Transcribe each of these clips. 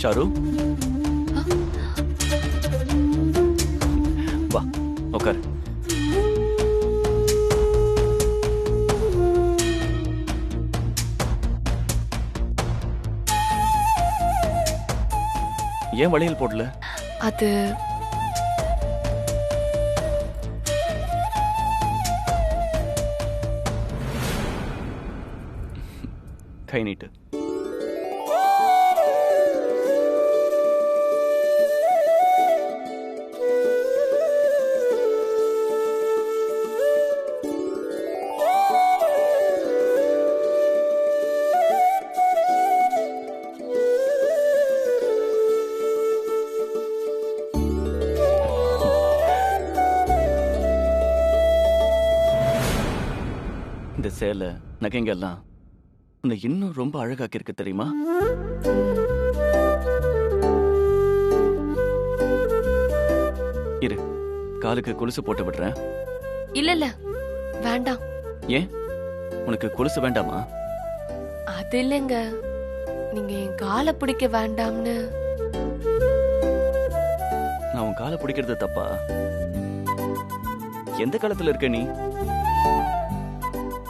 Sir, வா உட்காரு. ஏன் வளையல் போடல? அது கை நீட்டு. இந்த சேலை நகைங்க எல்லாம் உன்னை இன்னும் ரொம்ப அழகாக்கி இருக்கு தெரியுமா? இரு, காலுக்கு கொலுசு போட்டு விடுறேன். இல்ல இல்ல வேண்டாம். ஏன், உனக்கு கொலுசு வேண்டாமா? அது இல்லைங்க, நீங்க என் காலை பிடிக்க வேண்டாம்னு. நான் உன் காலை பிடிக்கிறது தப்பா? எந்த காலத்துல இருக்க நீ?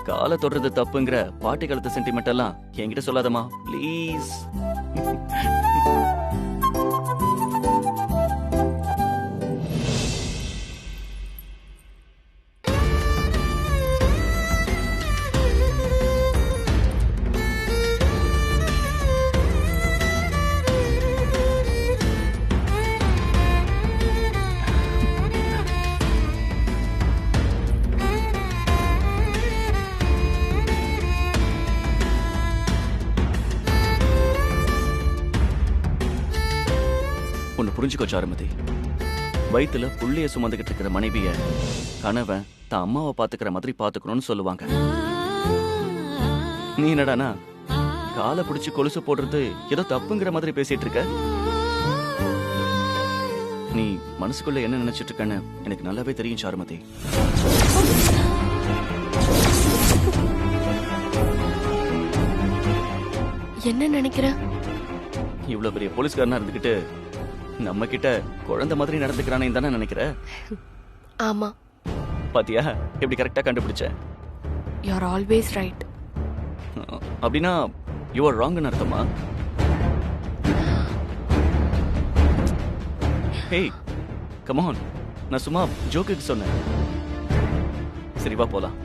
காலை தொடுறது தப்புங்கிற பாட்டி காலத்து சென்டிமெண்ட் எல்லாம் என்கிட்ட சொல்லாதமா ப்ளீஸ். ஒன்னு புரிஞ்சுக்கோ சாருமதி, வயித்துல புள்ளைய சுமந்துகிட்டு இருக்கிற மனைவிய கணவன் தான் அம்மாவை பாத்துக்கிற மாதிரி பாத்துக்கணும்னு சொல்லுவாங்க. நீ என்னடானா காலை பிடிச்சு கொலுசு போடுறது ஏதோ தப்புங்கிற மாதிரி பேசிட்டு இருக்க. நீ மனசுக்குள்ள என்ன நினைச்சிட்டு இருக்கன்னு எனக்கு நல்லாவே தெரியும் சாருமதி. என்ன நினைக்கிற? இவ்வளவு பெரிய போலீஸ்காரனா இருந்துகிட்டு நம்ம கிட்ட குழந்தை மாதிரி நடந்துக்கிறானே தானே நினைக்கிற? ஆமா. பாத்தியா எப்படி கரெக்டா கண்டுபிடிச்ச? You are always right. அப்படின்னா யூ ஆர் ராங்னு அர்த்தமா? ஹேய் கம் ஆன், நான் சும்மா ஜோக்குக்கு சொன்னேன். சரி வா போலாம்.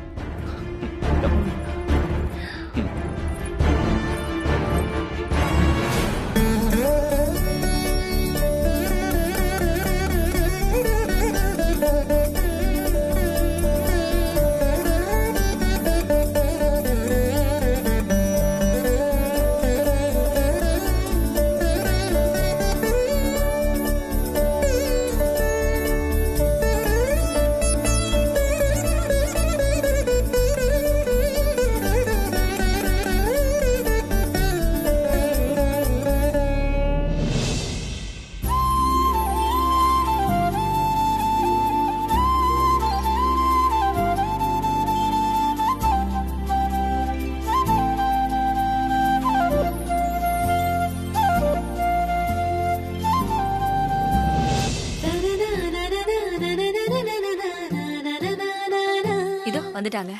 வந்துட்டாங்க.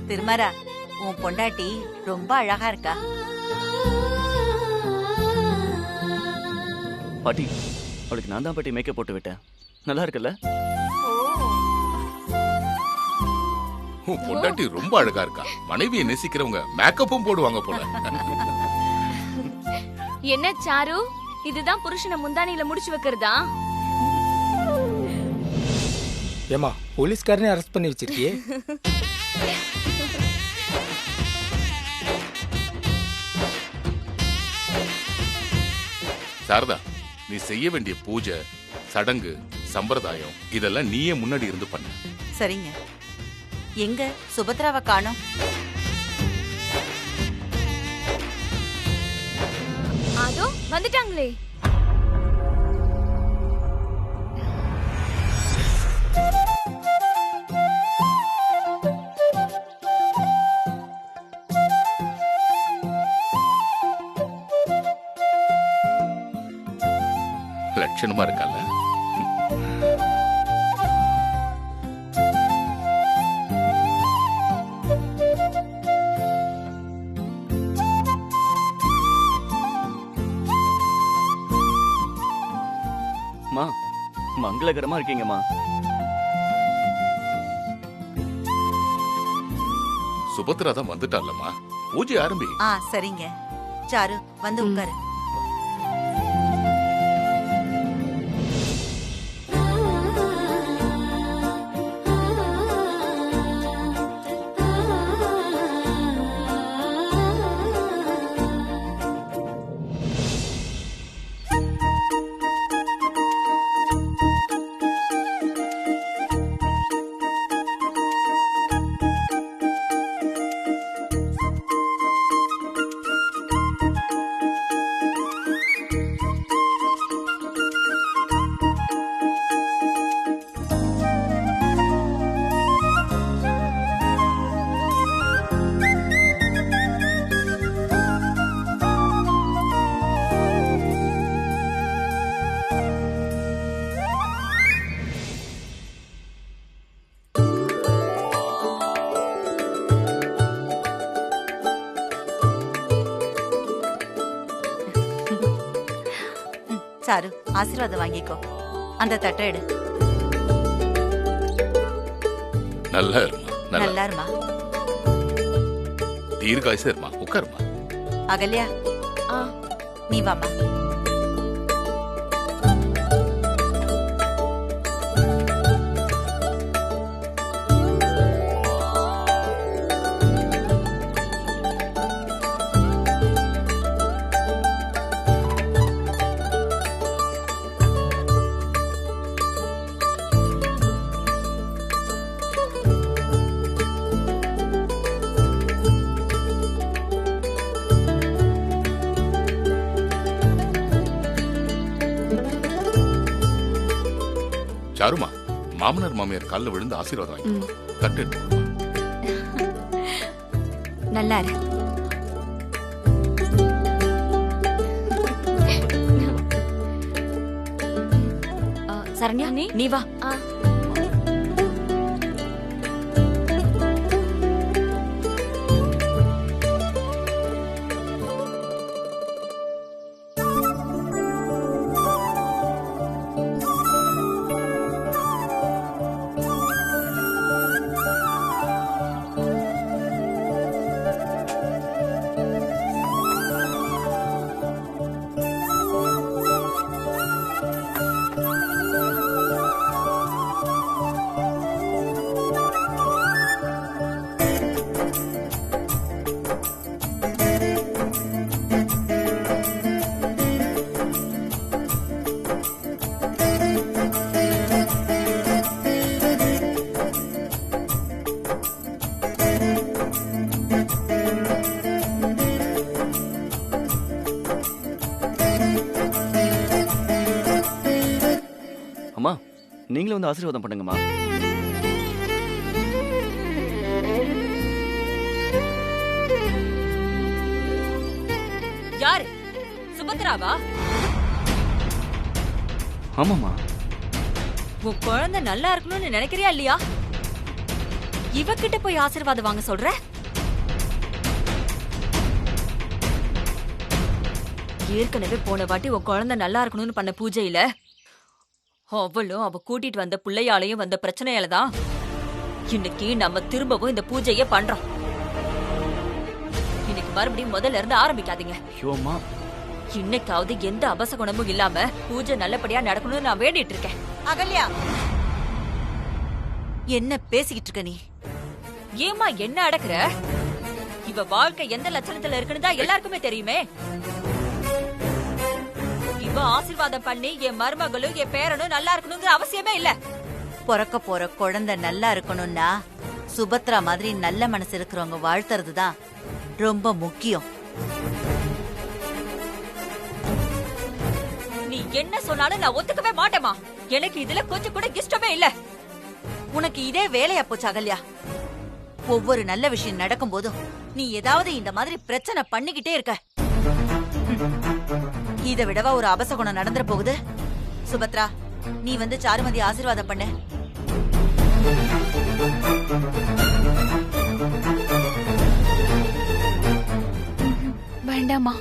திருமரா, உன் பொண்டாட்டி ரொம்ப அழகா இருக்கா. பாட்டி, அவளுக்கு நான் தான் பாட்டி மேக்கப் போட்டு விட்டேன். நல்லா இருக்குல்ல? உன் பொண்டாட்டி ரொம்ப அழகா இருக்கா. மனைவியை நேசிக்கிறவங்க மேக்கப்பும் போடுவாங்க போல. என்ன சாரு, இதுதான் புருஷனை முந்தானியில முடிச்சு வைக்கிறதா? ஏமா போலீஸ்காரனே அரெஸ்ட் பண்ணி வச்சிருக்கியே. சாரதா, நீ செய்ய வேண்டிய பூஜை, சடங்கு, சம்பிரதாயம் இதெல்லாம் நீயே முன்னாடி இருந்து பண்ணு. சரிங்க. எங்க சுபத்ராவை காணோம்? அதோ வந்துட்டாங்களே. லட்சணமா இருக்கல்ல? மா, மங்களகரமா இருக்கீங்கம்மா. சுபத்ரா தான் வந்துட்டாலம்மா, பூஜை ஆரம்பி. சரிங்க. சாரு வந்து உட்காரு. சாரு, ஆசீர்வாதம் வாங்கிக்கோ. அந்த தட்டை எடு. நல்லா இருமா. நல்லா இருமா. தீர்காயுசா இருமா. உட்காருமா. அகல்யா, நீ வாமா. சாருமா, மாமனார் மாமியார் காலில் விழுந்து ஆசீர்வாதம் வாங்கி தட்டு எடுத்து. நல்லா இரு. சரண்யா, நீ வா. அம்மா, நீங்களும் வந்து ஆசீர்வாதம் பண்ணுங்கம்மா. யாரு? சுபத்ராவா? ஆமாம்மா. உன் குழந்தை நல்லா இருக்கணும்னு நினைக்கிறியா இல்லையா? இவகிட்ட போய் ஆசீர்வாதம் வாங்க சொல்ற? ஏற்கனவே போன வாட்டி உன் குழந்தை நல்லா இருக்கணும்னு பண்ண பூஜையில அவளும் அவ கூட்டிட்டு வந்த பிள்ளையாலையும் வந்த பிரச்சனையால தான் இன்னைக்கு நம்ம திரும்பவும் இந்த பூஜையை பண்றோம். இன்னைக்கு மறுபடியும் முதல்ல இருந்து ஆரம்பிக்காதீங்க. ஐயோம்மா, இன்னைக்காவது எந்த அபசகுணமும் இல்லாம பூஜை நல்லபடியா நடக்கணும்னு நான் வேண்டிட்டு இருக்கேன். அகல்யா, என்ன பேசிக்கிட்டு இருக்க நீ? ஏமா என்ன அடக்குற? இவ வாழ்க்கை எந்த லட்சணத்துல இருக்குன்னு தான் எல்லாருக்குமே தெரியுமே. இவ ஆசீர்வாதம் பண்ணி என் மருமகளும் என் பேரனும் நல்லா இருக்கணுங்கிற அவசியமே இல்ல. பிறக்க போற குழந்தை நல்லா இருக்கணும்னா சுபத்ரா மாதிரி நல்ல மனசு இருக்கிறவங்க வாழ்த்துறது தான் ரொம்ப முக்கியம். நீ என்ன சொன்னாலும் நான் ஒத்துக்கவே மாட்டேமா. எனக்கு இதுல கொஞ்சம் கூட இஷ்டமே இல்ல. உனக்கு இதே வேலையா போச்சு அகல்யா? ஒவ்வொரு நல்ல விஷயம் நடக்கும் போதும் நீ ஏதாவது இந்த மாதிரி பிரச்சனை பண்ணிக்கிட்டே இருக்க. இதை விடவா ஒரு அபசகுணம் நடந்துற போகுது? சுபத்ரா, நீ வந்து சாருமதி ஆசீர்வாதம் பண்ணு. வேண்டாமா.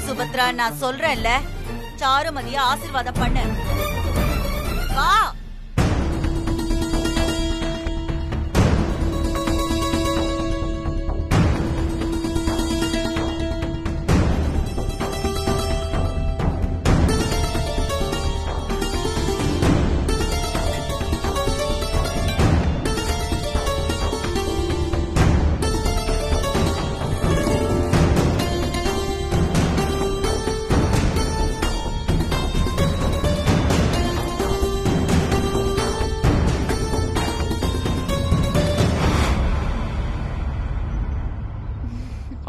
சுபத்ரா, நான் சொல்றேன்ல, சாருமதிய ஆசீர்வாதம் பண்ணு. வா.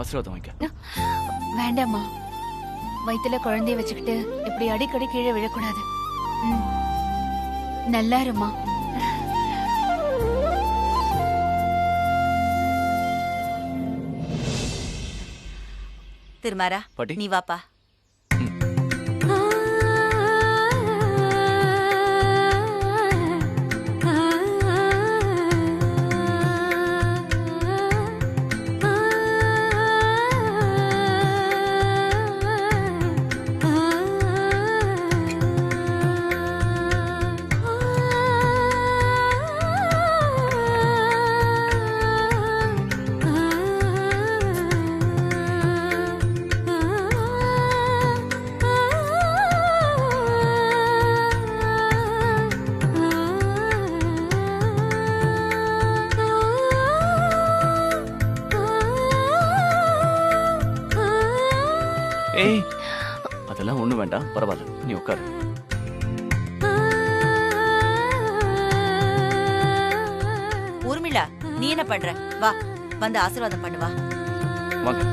ஆசீர்வாதம் வாங்கிக்க. வேண்டாமா. வயித்துல குழந்தைய வச்சுக்கிட்டு இப்படி அடிக்கடி கீழே விழக்கூடாது. நல்லா இருமா. திருமாரா, பாட்டி. நீ வாப்பா. ஏய், அதெல்லாம் ஒண்ணும் வேண்டாம், பரவாயில்ல, நீ உட்காரு. ஊர்மிளா, நீ என்ன பண்ற? வா, வந்து ஆசீர்வாதம் பண்ணு. வா வாங்க.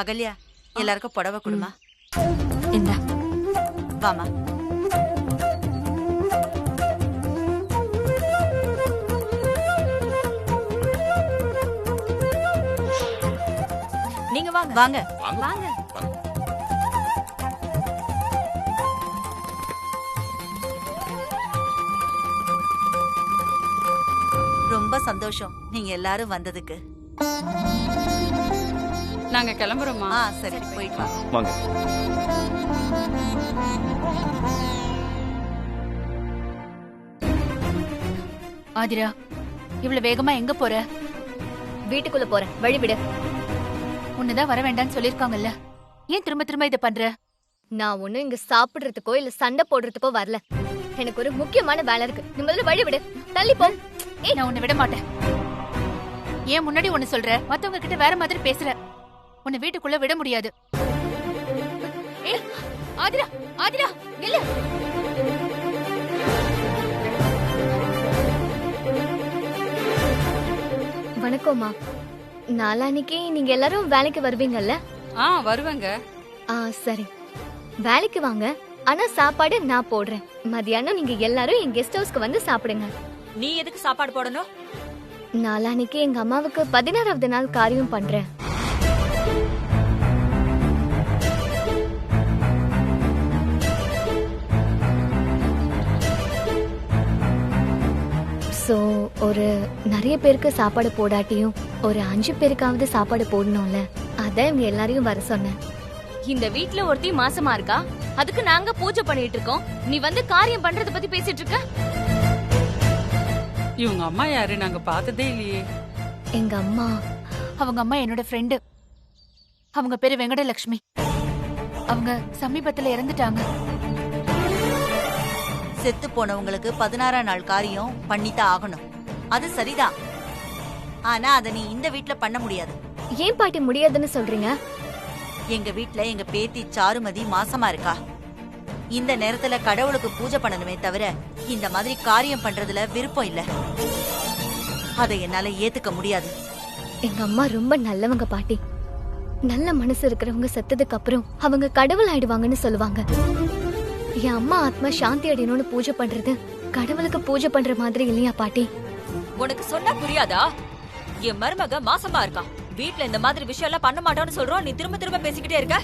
அகல்யா, எல்லாருக்கும் புடவை கொடுமா. இந்தா. வாமா. நீங்க வாங்க. வாங்க. வாங்க. ரொம்ப சந்தோஷம் நீங்க எல்லாரும் வந்ததுக்கு. நாங்க கிளம்புறோமா? சரி, போயிட்டு வா. வாங்க. ஆதிரா, இவ்வளவு வேகமா எங்க போற? வீட்டுக்குள்ள போறேன், வழி விடு. உன்னதான் வர வேண்டாம்னு சொல்லிருக்காங்கல்ல, ஏன் திரும்ப திரும்ப இதை பண்ற? நான் ஒண்ணும் இங்க சாப்பிடுறதுக்கோ இல்ல சண்டை போடுறதுக்கோ வரல. எனக்கு ஒரு முக்கியமான வேலை இருக்கு. நீ முதல்ல வழி விடு. தள்ளி போ. நான் உன்னை விட மாட்டேன். ஏன் முன்னாடி ஒண்ணு சொல்ற, மத்தவங்க கிட்ட வேற மாதிரி பேசுற. உன்னை வீட்டுக்குள்ள விட முடியாது. ஏய் ஆதிரா, ஆதிரா நில்லு. வணக்கம்மா. நாளான்னைக்கு நீங்க எல்லாரும் வேலைக்கு வருவீங்கல்ல? வருவேங்க. சரி, வேலைக்கு வாங்க. ஆனா சாப்பாடு நான் போடுறேன். மதியானம் நீங்க எல்லாரும் என் கெஸ்ட் ஹவுஸ்க்கு வந்து சாப்பிடுங்க. நீ எதுக்கு சாப்பாடு போடணும்? நாளான்னைக்கு எங்க அம்மாவுக்கு 16வது நாள் காரியம் பண்றேன். ஸோ ஒரு நிறைய பேருக்கு சாப்பாடு போடாட்டியும் ஒரு 5 பேருக்காவது சாப்பாடு போடணும்ல, அதான் இவங்க எல்லாரையும் வர சொன்னேன். இந்த வீட்ல ஒருத்தி மாசமா இருக்கா, அதுக்கு நாங்க பூஜை பண்ணிட்டு இருக்கோம். நீ வந்து காரியம் பண்றத பத்தி பேசிட்டு இருக்க. இவங்க அம்மா யாரு நாங்க பார்த்ததே இல்லையே. எங்க அம்மா அவங்க அம்மா என்னோட ஃப்ரெண்டு. அவங்க பேரு வெங்கடலட்சுமி. அவங்க சமீபத்துல இறந்துட்டாங்க. செத்து போனவங்களுக்கு 16ஆம் நாள் காரியம் பண்ணித்தான் ஆகணும். அது சரிதான். ஆனா அத நீ இந்த வீட்ல பண்ண முடியாது. ஏன் பாட்டி முடியாதுன்னு சொல்றீங்க? எங்க வீட்ல எங்க பேத்தி சாருமதி மாசமா இருக்கா. இந்த நேரத்துல கடவுளுக்கு பூஜை பண்ணணுமே தவிர இந்த மாதிரி காரியம் பண்றதுல விருப்பம் இல்ல. அதை என்னால ஏத்துக்க முடியாது. எங்க அம்மா ரொம்ப நல்லவங்க பாட்டி. நல்ல மனசு இருக்கிறவங்க செத்ததுக்கு அப்புறம் அவங்க கடவுள் ஆயிடுவாங்கன்னு சொல்லுவாங்க. என் அம்மா ஆத்மா சாந்தி அடையணும்னு பூஜை பண்றது கடவுளுக்கு பூஜை பண்ற மாதிரி இல்லையா பாட்டி? உனக்கு சொன்னா புரியாதா? என் மருமக மாசமா இருக்கா, வீட்ல இந்த மாதிரி விஷயம் எல்லாம் பண்ண மாட்டோம்னு சொல்றோம். நீ திரும்ப திரும்ப பேசிக்கிட்டே இருக்க.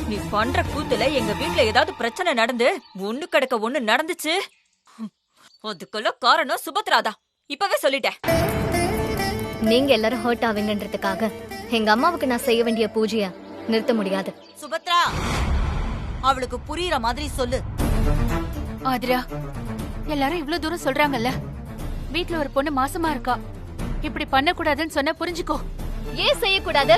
நீ பண்ற கூத்துல எங்க வீட்ல ஏதாவது பிரச்சனை நடந்து ஒண்ணு கிடக்க ஒண்ணு நடந்துச்சு, அதுக்கெல்லாம் காரணம் சுபத்ராதான். இப்பவே சொல்லிட்டேன். நீங்க எல்லாரும் ஹர்ட் ஆவீங்கன்றதுக்காக எங்க அம்மாவுக்கு நான் செய்ய வேண்டிய பூஜைய நிறுத்த முடியாது. சுபத்ரா, அவளுக்கு புரியுற மாதிரி சொல்லு. ஆதிரா, எல்லாரும் இவ்ளோ தூரம் சொல்றாங்கல்ல, வீட்ல ஒரு பொண்ணு மாசமா இருக்கா, இப்படி பண்ண கூடாதுன்னு சொன்னா புரிஞ்சுக்கோ. ஏன் செய்யக்கூடாது?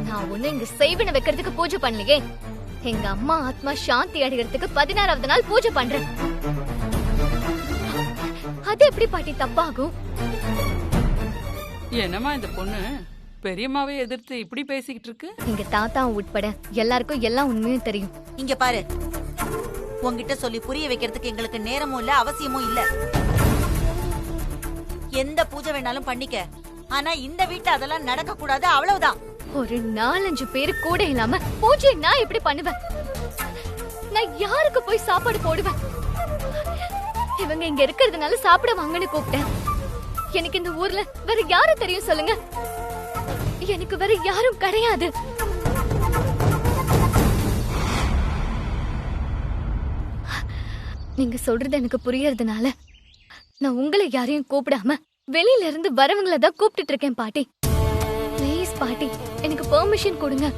நான் ஒண்ணு இங்க செய்வன வைக்கிறதுக்கு பூஜை பண்ணலையே. எங்க அம்மா ஆத்மா சாந்தி அடைகிறதுக்கு 16வது நாள் பூஜை பண்றேன். அது எப்படி பாட்டி தப்பாகும்? என்னம்மா இந்த பொண்ணு பெரியம்மாவை எதிர்த்து இப்படி பேசிக்கிட்டு இருக்கு? எங்க தாத்தா உட்பட எல்லாருக்கும் எல்லா உண்மையும் தெரியும். இங்க பாரு, உன்கிட்ட சொல்லி புரிய வைக்கிறதுக்கு எங்களுக்கு நேரமும் இல்ல, அவசியமும் இல்ல. எந்த பூஜை வேணாலும் பண்ணிக்க, ஆனா இந்த வீட்டுல அதெல்லாம் நடக்க கூடாது, அவ்வளவுதான். ஒரு 4-5 பேரு கூட இல்லாம பூஜை நான் எப்படி பண்ணுவேன்? நான் யாருக்கு போய் சாப்பாடு போடுவேன்? இவங்க இங்க இருக்கிறதுனால சாப்பிட வாங்கன்னு கூப்பிட்டேன். எனக்கு இந்த ஊர்ல வேற யாரும் தெரியும் சொல்லுங்க? எனக்கு வேற யாரும் கிடையாது. நீங்க சொல்றது எனக்கு புரியறதுனால நான் உங்களை யாரையும் கூப்பிடாம வெளியில இருந்து வரவங்கள தான் கூப்பிட்டுட்டு இருக்கேன் பாட்டி. ப்ளீஸ் பாட்டி, எனக்கு பெர்மிஷன் கொடுங்க.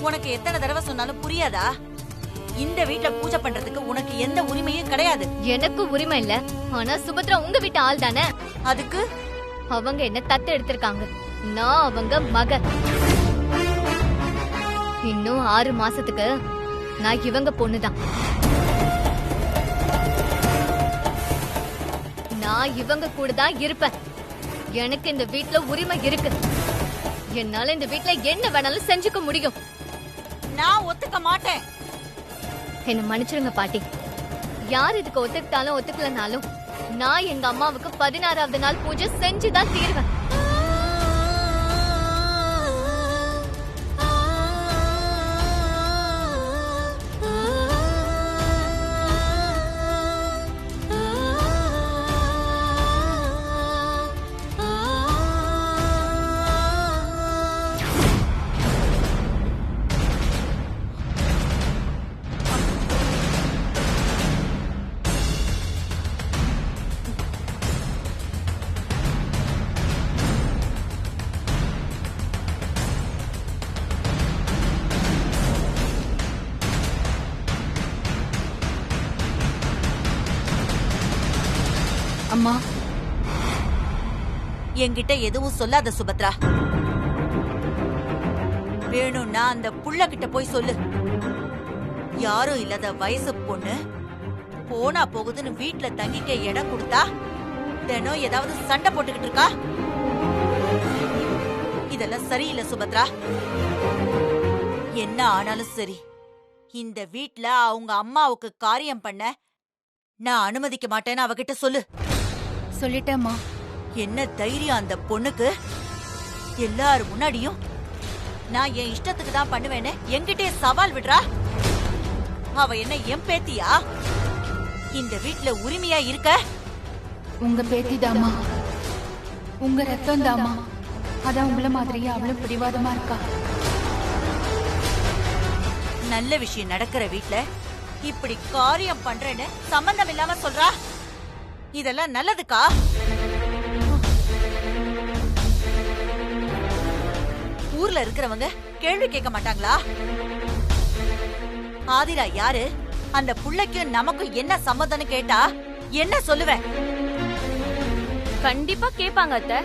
உனக்கு எத்தனை தடவை சொன்னாலும் புரியாதா? இந்த வீட்ல பூஜை பண்றதுக்கு உனக்கு எந்த உரிமையும் கிடையாது. எனக்கு உரிமை இல்ல, ஆனா சுபத்ரா உங்க வீட்டு ஆள் தானே. அதுக்கு அவங்க என்ன தத்து எடுத்திருக்காங்க, நான் அவங்க மக. இன்னும் 6 மாசத்துக்கு நான் இவங்க பொண்ணுதான். நான் இவங்க கூட தான் இருப்பேன். எனக்கு இந்த வீட்ல உரிமை இருக்கு. என்னால இந்த வீட்ல என்ன வேணாலும் செஞ்சுக்க முடியும். நான் ஒத்துக்க மாட்டேன். என்ன மன்னிச்சிருங்க பாட்டி. யார் இதுக்கு ஒத்துக்கிட்டாலும் ஒத்துக்கலனாலும் நான் எங்க அம்மாவுக்கு 16வது நாள் பூஜை செஞ்சுதான் தீர்வேன். அம்மா, என்கிட்ட எதுவும் சொல்லாத சுபத்ரா. வேணும்னா அந்த புள்ள கிட்ட போய் சொல்லு. யாரும் இல்லாத வயசு பொண்ணு போனா போகுதுன்னு வீட்ல தங்கிக்க இடம் கொடுத்தா தினம் ஏதாவது சண்டை போட்டுக்கிட்டு இருக்கா. இதெல்லாம் சரியில்லை சுபத்ரா. என்ன ஆனாலும் சரி, இந்த வீட்ல அவங்க அம்மாவுக்கு காரியம் பண்ண நான் அனுமதிக்க மாட்டேன்னு அவகிட்ட சொல்லு. சொல்லிட்டேம்மா. என்ன தைரியம் அந்த பொண்ணுக்கு? எல்லாரும் முன்னாடியும் நான் என் இஷ்டத்துக்கு தான் பண்ணுவேன்னு என்கிட்டே சவால் விடுறா. அவ என்ன என் பேத்தியா? இந்த வீட்ல உரிமையா இருக்க? உங்க பேத்தி தாமா, உங்க ரத்தம் தாமா. அதான் உங்கள மாதிரியே அவளும் பிடிவாதமா இருக்கா. நல்ல விஷயம் நடக்கிற வீட்ல இப்படி காரியம் பண்றேன்னு சம்பந்தம் இல்லாம சொல்றா. இதெல்லாம் நல்லதுக்கா? ஊர்ல இருக்கிறவங்க கேள்வி கேட்க மாட்டாங்களா? ஆதிரா யாரு, அந்த புள்ளைக்கும் நமக்கும் என்ன சம்மதம்னு கேட்டா என்ன சொல்லுவேன்? கண்டிப்பா கேப்பாங்க அத்தை.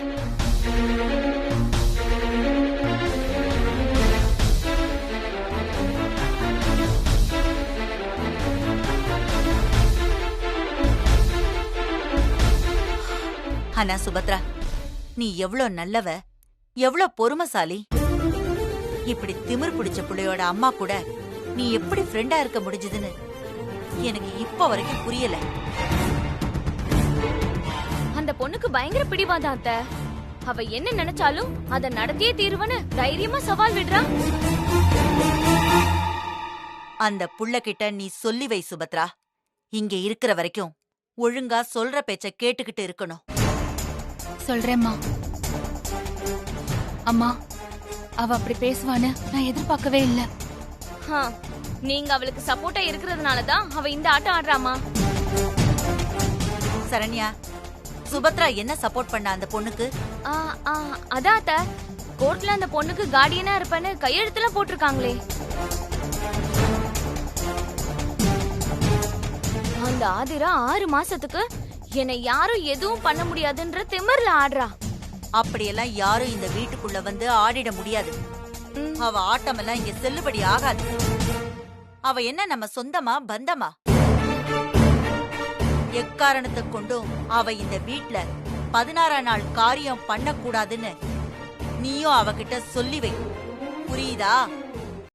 ஆனா சுபத்ரா, நீ எவ்வளவு நல்லவ, எவ்வளவு பொறுமைசாலி. இப்படி திமிர் பிடிச்ச புள்ளையோட அம்மா கூட நீ எப்படி ஃப்ரெண்டா இருக்க முடிஞ்சதுன்னு எனக்கு இப்ப வரைக்கும் புரியல. அந்த பொண்ணுக்கு பயங்கர பிடிவாதம் அத்தை. அவ என்ன நினைச்சாலும் அத நடத்தியே தீருவன்னு தைரியமா சவால் விடுறா. அந்த புள்ள கிட்ட நீ சொல்லி வை சுபத்ரா, இங்க இருக்கிற வரைக்கும் ஒழுங்கா சொல்ற பேச்ச கேட்டுக்கிட்டு இருக்கணும். சொல்றேம்மா. அம்மா, அவ அப்படி பேசுவான்னு நான் எதிர்பார்க்கவே இல்ல. நீங்க அவளுக்கு சப்போர்ட்டா இருக்கிறதுனாலதான் அவ இந்த ஆட்டம் ஆடுறாமா. சரண்யா, சுபத்ரா என்ன சப்போர்ட் பண்ண அந்த பொண்ணுக்கு? அதான் அத்தை, கோர்ட்ல அந்த பொண்ணுக்கு கார்டியனா இருப்பேன்னு கையெழுத்துல போட்டிருக்காங்களே. அந்த ஆதிரா 6 மாசத்துக்கு என்னை யாரும் எதுவும் பண்ண முடியாதுன்ற திமிர்ல ஆடுறா. அப்படியெல்லாம் யாரும் இந்த வீட்டுக்குள்ள வந்து ஆடிட முடியாது. அவ ஆட்டமெல்லாம் இங்க செல்லுபடி ஆகாது. அவ என்ன நம்ம சொந்தமா பந்தமா? எக்காரணத்தை கொண்டும் அவ இந்த வீட்ல 16ஆம் நாள் காரியம் பண்ண கூடாதுன்னு நீயும் அவகிட்ட சொல்லி வை. புரியுதா?